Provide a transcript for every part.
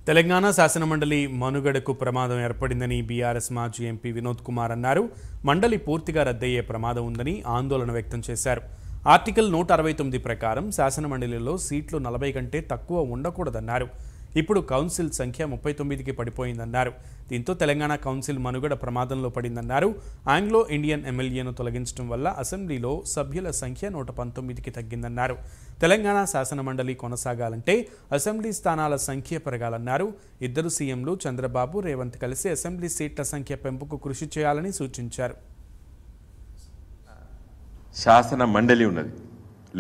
తెలంగాణ శాసనమండలి మనుగడకు ప్రమాదం ఏర్పడిందని బీఆర్ఎస్ మాజీ ఎంపీ వినోద్ కుమార్ అన్నారు. మండలి పూర్తిగా రద్దయ్యే ప్రమాదం ఉందని ఆందోళన వ్యక్తం చేశారు. ఆర్టికల్ 169 ప్రకారం శాసనమండలిలో సీట్లు 40 కంటే తక్కువ ఉండకూడదన్నారు. ఇప్పుడు కౌన్సిల్ సంఖ్య 39కి పడిపోయిందన్నారు. దీంతో తెలంగాణ కౌన్సిల్ మనుగడ ప్రమాదంలో పడిందన్నారు. ఆంగ్లో ఇండియన్ ఎమ్మెల్యేను తొలగించడం వల్ల అసెంబ్లీలో సభ్యుల సంఖ్య 119కి తగ్గిందన్నారు. తెలంగాణ శాసనమండలి కొనసాగాలంటే అసెంబ్లీ స్థానాల సంఖ్య పెరగాలన్నారు. ఇద్దరు సీఎంలు చంద్రబాబు, రేవంత్ కలిసి అసెంబ్లీ సీట్ల సంఖ్య పెంపుకు కృషి చేయాలని సూచించారు. శాసన మండలి ఉన్నది,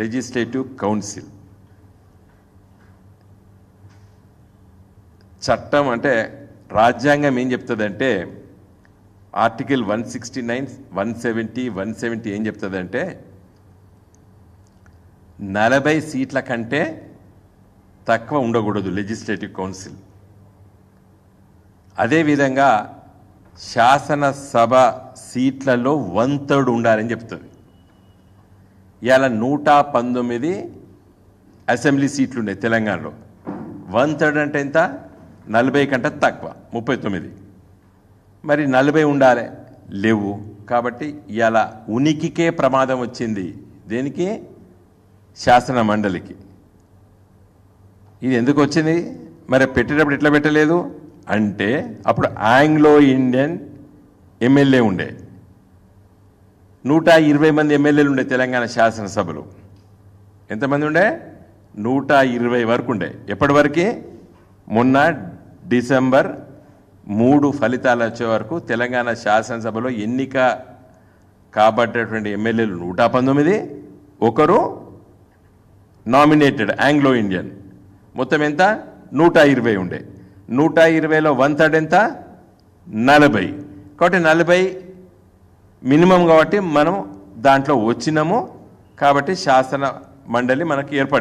లెజిస్లేటివ్ కౌన్సిల్. చట్టం అంటే రాజ్యాంగం ఏం చెప్తుందంటే ఆర్టికల్ 169, 170 ఏం చెప్తుందంటే 40 సీట్ల కంటే తక్కువ ఉండకూడదు లెజిస్లేటివ్ కౌన్సిల్. అదేవిధంగా శాసనసభ సీట్లలో 1/3 ఉండాలని చెప్తుంది. ఇవాళ 119 అసెంబ్లీ సీట్లు ఉన్నాయి తెలంగాణలో. 1/3 అంటే ఎంత? 40 కంటే తక్కువ, 39. మరి 40 ఉండాలి, లేవు. కాబట్టి ఇవాళ ఉనికికే ప్రమాదం వచ్చింది. దేనికి? శాసన మండలికి. ఇది ఎందుకు వచ్చింది? మరి పెట్టేటప్పుడు ఎట్లా పెట్టలేదు అంటే అప్పుడు ఆంగ్లో ఇండియన్ ఎమ్మెల్యే ఉండే, 120 మంది ఎమ్మెల్యేలు ఉండే తెలంగాణ శాసనసభలో. ఎంతమంది ఉండే? 120 వరకు ఉండే. ఎప్పటి వరకు? మొన్న డిసెంబర్ 3 ఫలితాలు వచ్చే వరకు తెలంగాణ శాసనసభలో ఎన్నిక కాబట్టేటువంటి ఎమ్మెల్యేలు 119, ఒకరు నామినేటెడ్ ఆంగ్లో ఇండియన్. మొత్తం ఎంత? 120 ఉండే. 120లో 1/3 ఎంత? 40. కాబట్టి 40 మినిమం కాబట్టి మనం దాంట్లో వచ్చినాము. కాబట్టి శాసన మండలి మనకి ఏర్పడింది.